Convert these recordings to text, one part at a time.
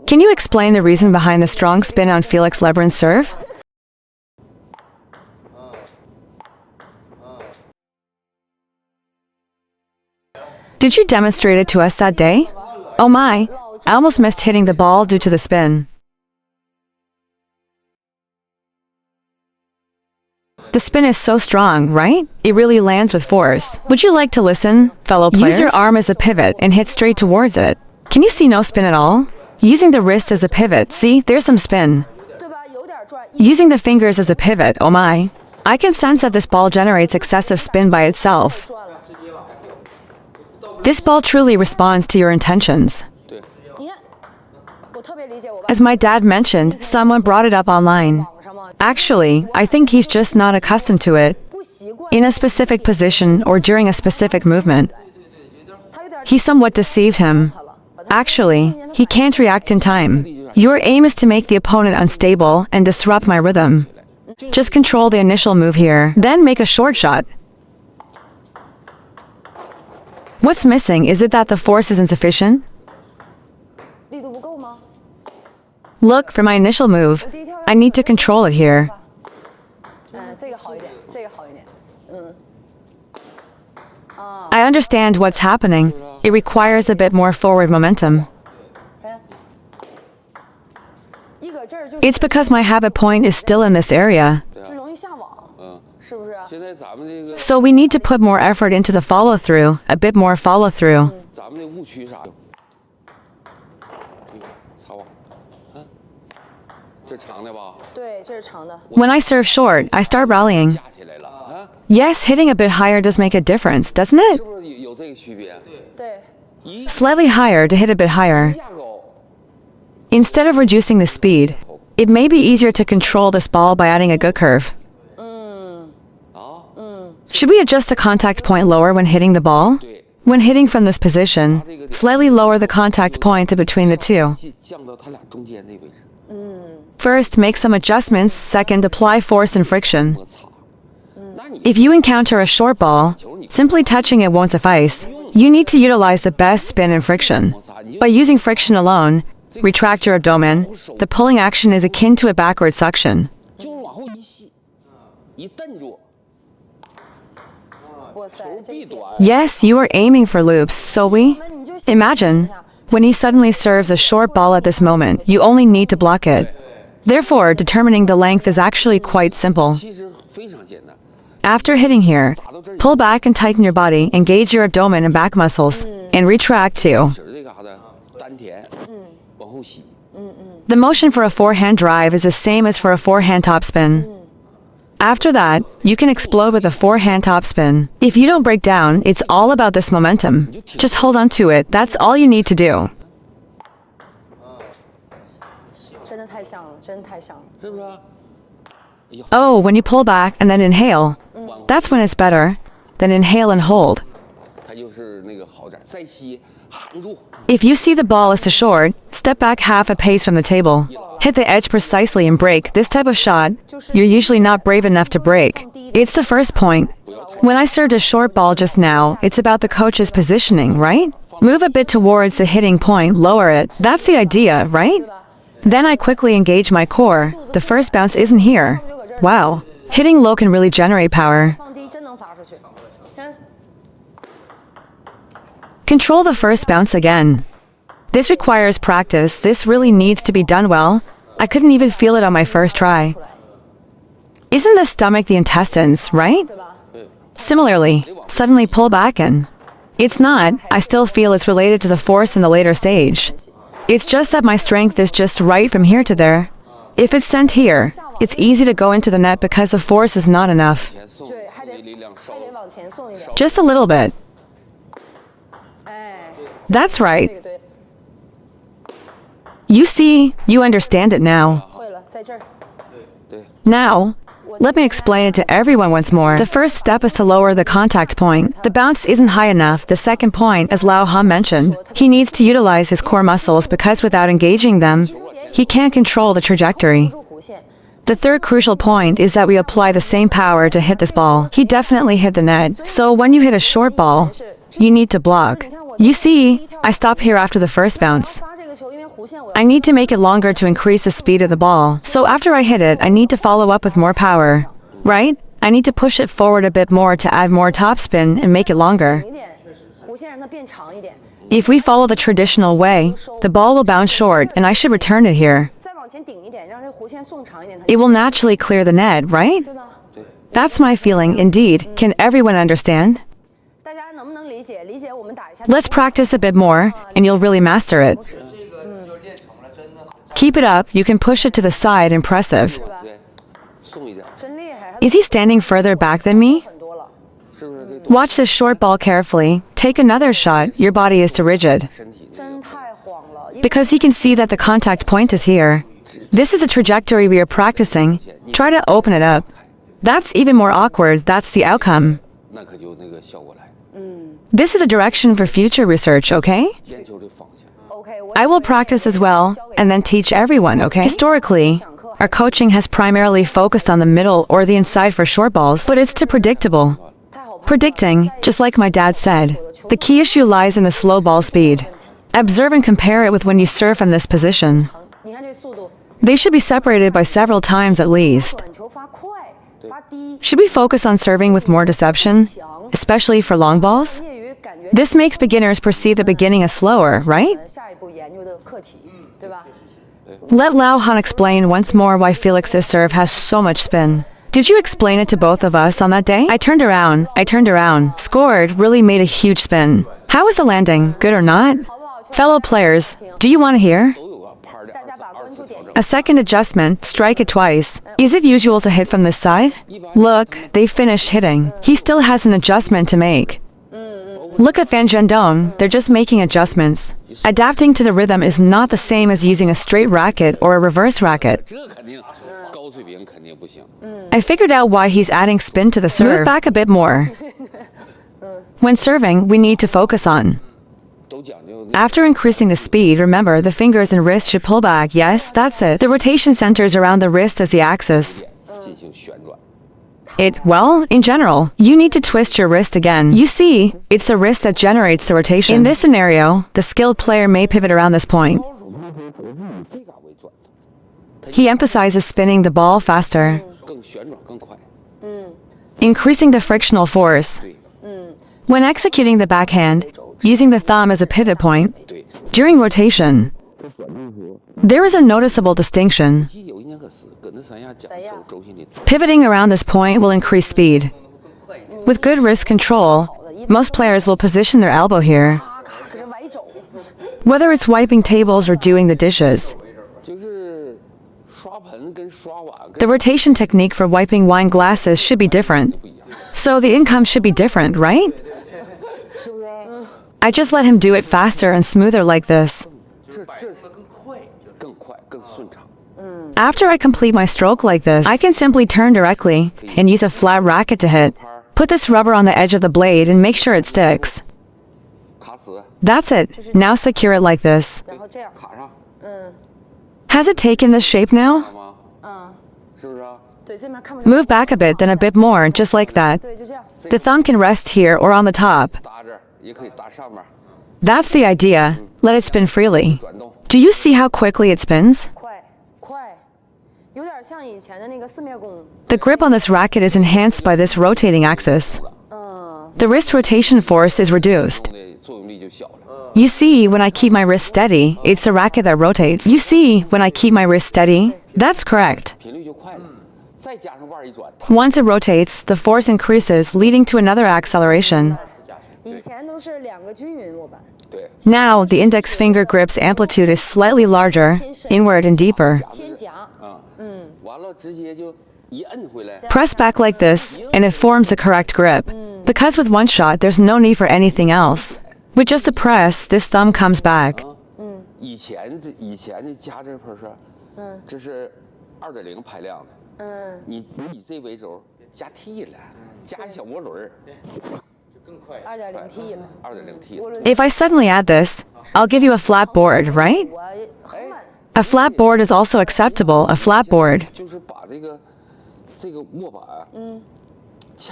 Can you explain the reason behind the strong spin on Felix Lebrun's serve? Did you demonstrate it to us that day? Oh my, I almost missed hitting the ball due to the spin. The spin is so strong, right? It really lands with force. Would you like to listen, fellow players? Use your arm as a pivot and hit straight towards it. Can you see no spin at all? Using the wrist as a pivot, see, there's some spin. Using the fingers as a pivot, oh my. I can sense that this ball generates excessive spin by itself. This ball truly responds to your intentions. As my dad mentioned, someone brought it up online. Actually, I think he's just not accustomed to it. In a specific position or during a specific movement. He somewhat deceived him. Actually, he can't react in time. Your aim is to make the opponent unstable and disrupt my rhythm. Just control the initial move here, then make a short shot. What's missing? Is it that the force is insufficient? Look, for my initial move, I need to control it here. I understand what's happening. It requires a bit more forward momentum. It's because my habit point is still in this area. So we need to put more effort into the follow-through, a bit more follow-through. When I serve short, I start rallying. Yes, hitting a bit higher does make a difference, doesn't it? Slightly higher to hit a bit higher. Instead of reducing the speed, it may be easier to control this ball by adding a good curve. Should we adjust the contact point lower when hitting the ball? When hitting from this position, slightly lower the contact point to between the two. First, make some adjustments. Second, apply force and friction. If you encounter a short ball, simply touching it won't suffice. You need to utilize the best spin and friction. By using friction alone, retract your abdomen. The pulling action is akin to a backward suction. Yes, you are aiming for loops, so imagine, when he suddenly serves a short ball at this moment, you only need to block it. Therefore, determining the length is actually quite simple. After hitting here, pull back and tighten your body, engage your abdomen and back muscles, and retract too. The motion for a forehand drive is the same as for a forehand topspin. After that, you can explode with a forehand topspin. If you don't break down, it's all about this momentum. Just hold on to it, that's all you need to do. Oh, when you pull back and then inhale, that's when it's better. Then inhale and hold. If you see the ball is too short, step back half a pace from the table. Hit the edge precisely and break. This type of shot, you're usually not brave enough to break. It's the first point. When I served a short ball just now, it's about the coach's positioning, right? Move a bit towards the hitting point, lower it. That's the idea, right? Then I quickly engage my core. The first bounce isn't here. Wow. Hitting low can really generate power. Control the first bounce again. This requires practice. This really needs to be done well. I couldn't even feel it on my first try. Isn't the stomach the intestines, right? Similarly, suddenly pull back and... It's not. I still feel it's related to the force in the later stage. It's just that my strength is just right from here to there. If it's sent here, it's easy to go into the net because the force is not enough. Just a little bit. That's right. You see, you understand it now. Now, let me explain it to everyone once more. The first step is to lower the contact point. The bounce isn't high enough. The second point, as XiaoHan mentioned, he needs to utilize his core muscles because without engaging them, he can't control the trajectory. The third crucial point is that we apply the same power to hit this ball. He definitely hit the net. So when you hit a short ball, you need to block. You see, I stop here after the first bounce. I need to make it longer to increase the speed of the ball. So after I hit it, I need to follow up with more power. Right? I need to push it forward a bit more to add more topspin and make it longer. If we follow the traditional way, the ball will bounce short and I should return it here. It will naturally clear the net, right? That's my feeling, indeed. Can everyone understand? Let's practice a bit more, and you'll really master it. Keep it up, you can push it to the side, impressive. Is he standing further back than me? Watch this short ball carefully. Take another shot, your body is too rigid. Because he can see that the contact point is here. This is a trajectory we are practicing. Try to open it up. That's even more awkward, that's the outcome. This is a direction for future research, okay? I will practice as well, and then teach everyone, okay? Historically, our coaching has primarily focused on the middle or the inside for short balls, but it's too predictable. Predicting, just like my dad said, the key issue lies in the slow ball speed. Observe and compare it with when you serve from this position. They should be separated by several times at least. Should we focus on serving with more deception, especially for long balls? This makes beginners perceive the beginning as slower, right? Let CiaoHan explain once more why Felix's serve has so much spin. Did you explain it to both of us on that day? I turned around, scored, really made a huge spin. How was the landing, good or not? Fellow players, do you want to hear? A second adjustment, strike it twice. Is it usual to hit from this side? Look, they finished hitting. He still has an adjustment to make. Look at Fan Zhendong, they're just making adjustments. Adapting to the rhythm is not the same as using a straight racket or a reverse racket. I figured out why he's adding spin to the serve. Move back a bit more. When serving, we need to focus on. After increasing the speed, remember the fingers and wrist should pull back. Yes, that's it. The rotation centers around the wrist as the axis. Well, in general, you need to twist your wrist again. You see, it's the wrist that generates the rotation. In this scenario, the skilled player may pivot around this point. He emphasizes spinning the ball faster, increasing the frictional force. When executing the backhand, using the thumb as a pivot point, during rotation, there is a noticeable distinction. Pivoting around this point will increase speed. With good wrist control, most players will position their elbow here. Whether it's wiping tables or doing the dishes. The rotation technique for wiping wine glasses should be different. So the income should be different, right? I just let him do it faster and smoother like this. After I complete my stroke like this, I can simply turn directly and use a flat racket to hit. Put this rubber on the edge of the blade and make sure it sticks. That's it. Now secure it like this. Has it taken this shape now? Move back a bit, then a bit more, just like that. The thumb can rest here or on the top. That's the idea. Let it spin freely. Do you see how quickly it spins? The grip on this racket is enhanced by this rotating axis. The wrist rotation force is reduced. You see, when I keep my wrist steady, it's the racket that rotates. You see, when I keep my wrist steady, that's correct. Once it rotates, the force increases, leading to another acceleration. Now, the index finger grip's amplitude is slightly larger, inward and deeper. Press back like this, and it forms the correct grip. Because with one shot, there's no need for anything else. With just a press, this thumb comes back. If I suddenly add this, I'll give you a flat board, right? A flat board is also acceptable, a flat board.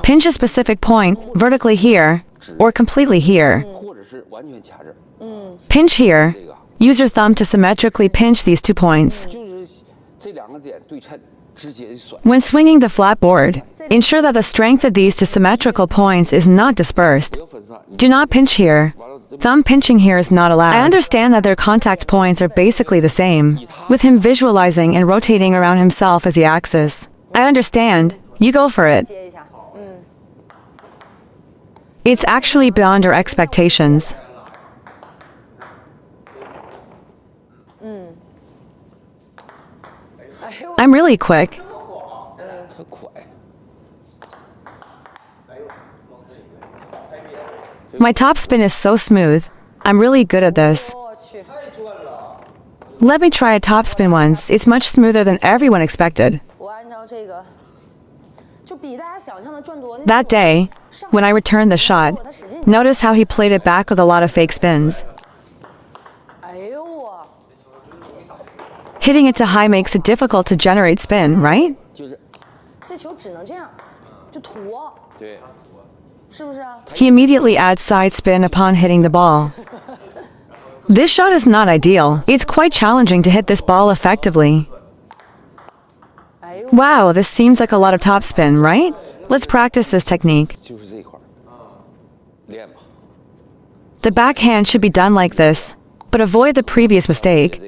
Pinch a specific point, vertically here, or completely here. Pinch here. Use your thumb to symmetrically pinch these 2 points. When swinging the flat board, ensure that the strength of these two symmetrical points is not dispersed. Do not pinch here. Thumb pinching here is not allowed. I understand that their contact points are basically the same, with him visualizing and rotating around himself as the axis. I understand. You go for it. It's actually beyond our expectations. I'm really quick. My top spin is so smooth. I'm really good at this. Let me try a top spin once. It's much smoother than everyone expected. That day, when I returned the shot, notice how he played it back with a lot of fake spins. Hitting it to high makes it difficult to generate spin, right? He immediately adds side spin upon hitting the ball. This shot is not ideal. It's quite challenging to hit this ball effectively. Wow, this seems like a lot of topspin, right? Let's practice this technique. The backhand should be done like this, but avoid the previous mistake.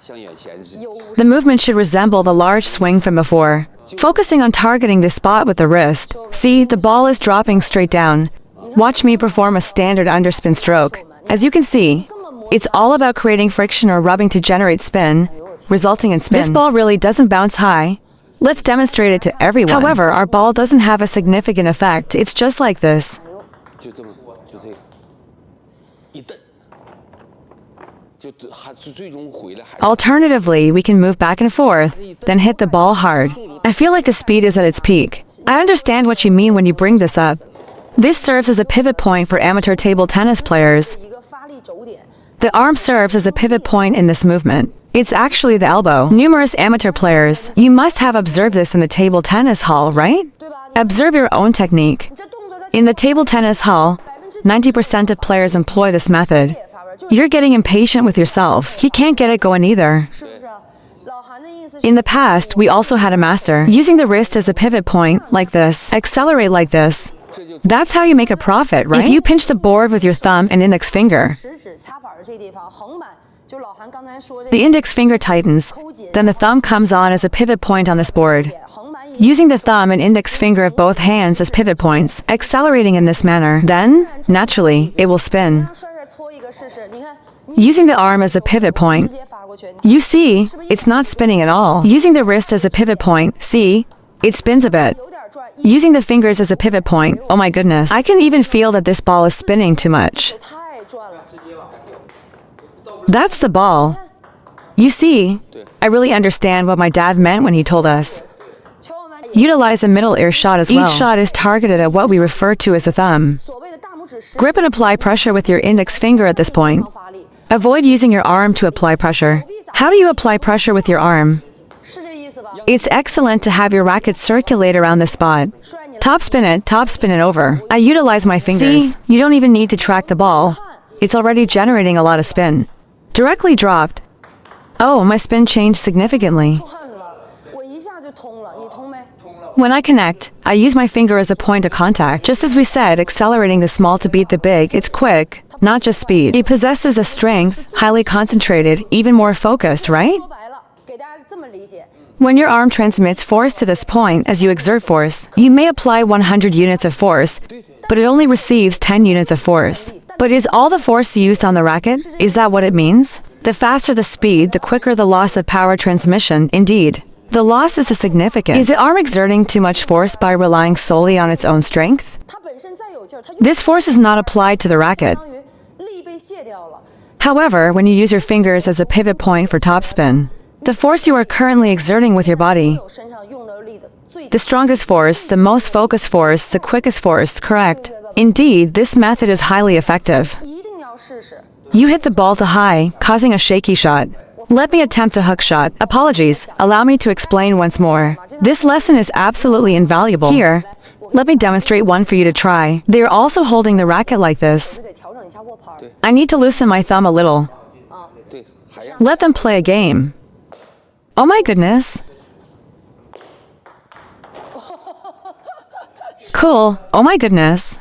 The movement should resemble the large swing from before, focusing on targeting this spot with the wrist. See, the ball is dropping straight down. Watch me perform a standard underspin stroke. As you can see, it's all about creating friction or rubbing to generate spin, resulting in spin. This ball really doesn't bounce high. Let's demonstrate it to everyone. However, our ball doesn't have a significant effect. It's just like this. Alternatively, we can move back and forth, then hit the ball hard. I feel like the speed is at its peak. I understand what you mean when you bring this up. This serves as a pivot point for amateur table tennis players. The arm serves as a pivot point in this movement. It's actually the elbow. Numerous amateur players, you must have observed this in the table tennis hall, right? Observe your own technique. In the table tennis hall, 90% of players employ this method. You're getting impatient with yourself. He can't get it going either. In the past, we also had a master. Using the wrist as a pivot point, like this, accelerate like this. That's how you make a profit, right? If you pinch the board with your thumb and index finger, the index finger tightens, then the thumb comes on as a pivot point on this board. Using the thumb and index finger of both hands as pivot points, accelerating in this manner, then, naturally, it will spin. Using the arm as a pivot point, you see, it's not spinning at all. Using the wrist as a pivot point, see, it spins a bit. Using the fingers as a pivot point, oh my goodness, I can even feel that this ball is spinning too much. That's the ball. You see, I really understand what my dad meant when he told us. Utilize a middle ear shot as well. Each shot is targeted at what we refer to as the thumb. Grip and apply pressure with your index finger at this point. Avoid using your arm to apply pressure. How do you apply pressure with your arm? It's excellent to have your racket circulate around the spot. Topspin it over. I utilize my fingers. See, you don't even need to track the ball. It's already generating a lot of spin. Directly dropped. Oh, my spin changed significantly. When I connect, I use my finger as a point of contact. Just as we said, accelerating the small to beat the big, it's quick, not just speed. It possesses a strength, highly concentrated, even more focused, right? When your arm transmits force to this point as you exert force, you may apply 100 units of force, but it only receives 10 units of force. But is all the force used on the racket? Is that what it means? The faster the speed, the quicker the loss of power transmission, indeed. The loss is significant. Is the arm exerting too much force by relying solely on its own strength? This force is not applied to the racket. However, when you use your fingers as a pivot point for topspin, the force you are currently exerting with your body, the strongest force, the most focused force, the quickest force, correct. Indeed, this method is highly effective. You hit the ball to high, causing a shaky shot. Let me attempt a hook shot. Apologies, allow me to explain once more. This lesson is absolutely invaluable. Here, let me demonstrate one for you to try. They are also holding the racket like this. I need to loosen my thumb a little. Let them play a game. Oh my goodness. Cool. Oh my goodness.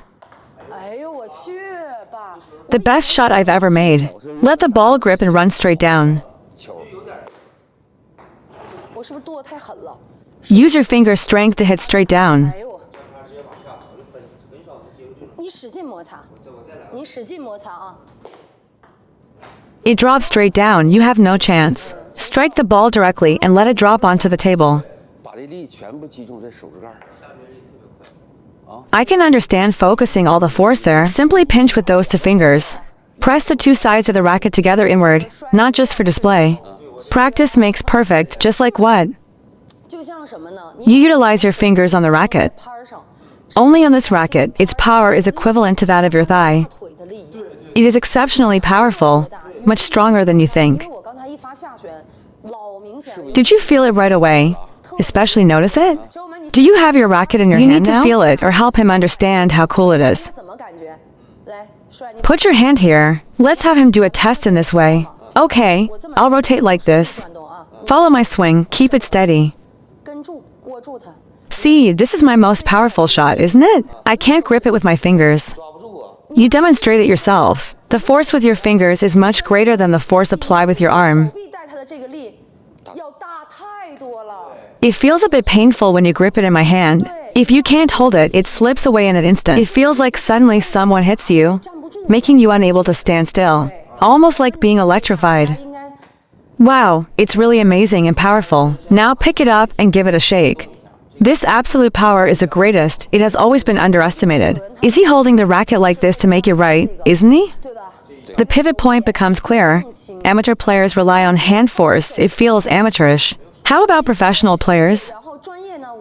The best shot I've ever made. Let the ball grip and run straight down. Use your finger strength to hit straight down. It drops straight down, you have no chance. Strike the ball directly and let it drop onto the table. I can understand focusing all the force there. Simply pinch with those two fingers. Press the two sides of the racket together inward, not just for display. Practice makes perfect, just like what? You utilize your fingers on the racket. Only on this racket, its power is equivalent to that of your thigh. It is exceptionally powerful, much stronger than you think. Did you feel it right away? Especially notice it? Do you have your racket in your hand now? You need to feel it or help him understand how cool it is. Put your hand here. Let's have him do a test in this way. Okay, I'll rotate like this. Follow my swing, keep it steady. See, this is my most powerful shot, isn't it? I can't grip it with my fingers. You demonstrate it yourself. The force with your fingers is much greater than the force applied with your arm. It feels a bit painful when you grip it in my hand. If you can't hold it, it slips away in an instant. It feels like suddenly someone hits you, making you unable to stand still. Almost like being electrified. Wow, it's really amazing and powerful. Now pick it up and give it a shake. This absolute power is the greatest. It has always been underestimated. Is he holding the racket like this to make it right, isn't he? The pivot point becomes clear. Amateur players rely on hand force. It feels amateurish. How about professional players?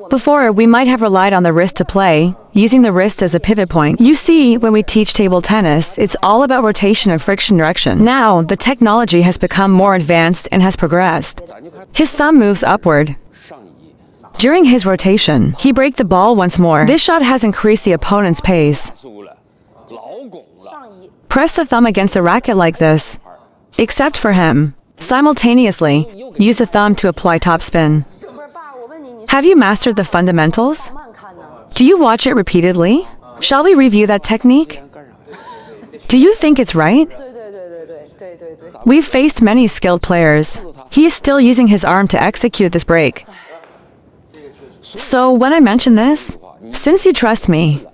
Before, we might have relied on the wrist to play, using the wrist as a pivot point. You see, when we teach table tennis, it's all about rotation and friction direction. Now, the technology has become more advanced and has progressed. His thumb moves upward. During his rotation, he breaks the ball once more. This shot has increased the opponent's pace. Press the thumb against the racket like this. Except for him. Simultaneously, use the thumb to apply topspin. Have you mastered the fundamentals? Do you watch it repeatedly? Shall we review that technique? Do you think it's right? We've faced many skilled players. He is still using his arm to execute this break. So when I mention this, since you trust me,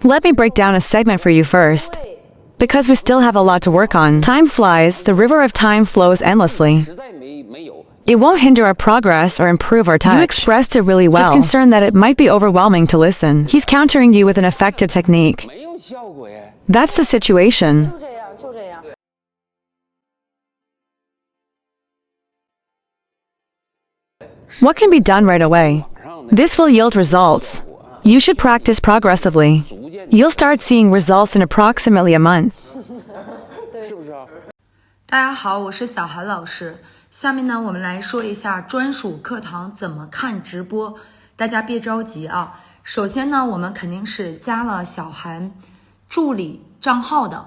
let me break down a segment for you first. Because we still have a lot to work on. Time flies, the river of time flows endlessly. It won't hinder our progress or improve our touch. You expressed it really well. Just concerned that it might be overwhelming to listen. He's countering you with an effective technique. That's the situation. What can be done right away? This will yield results. You should practice progressively. You'll start seeing results in approximately a month. 大家好，我是小韩老师。下面呢，我们来说一下专属课堂怎么看直播。大家别着急啊。首先呢，我们肯定是加了小韩助理账号的。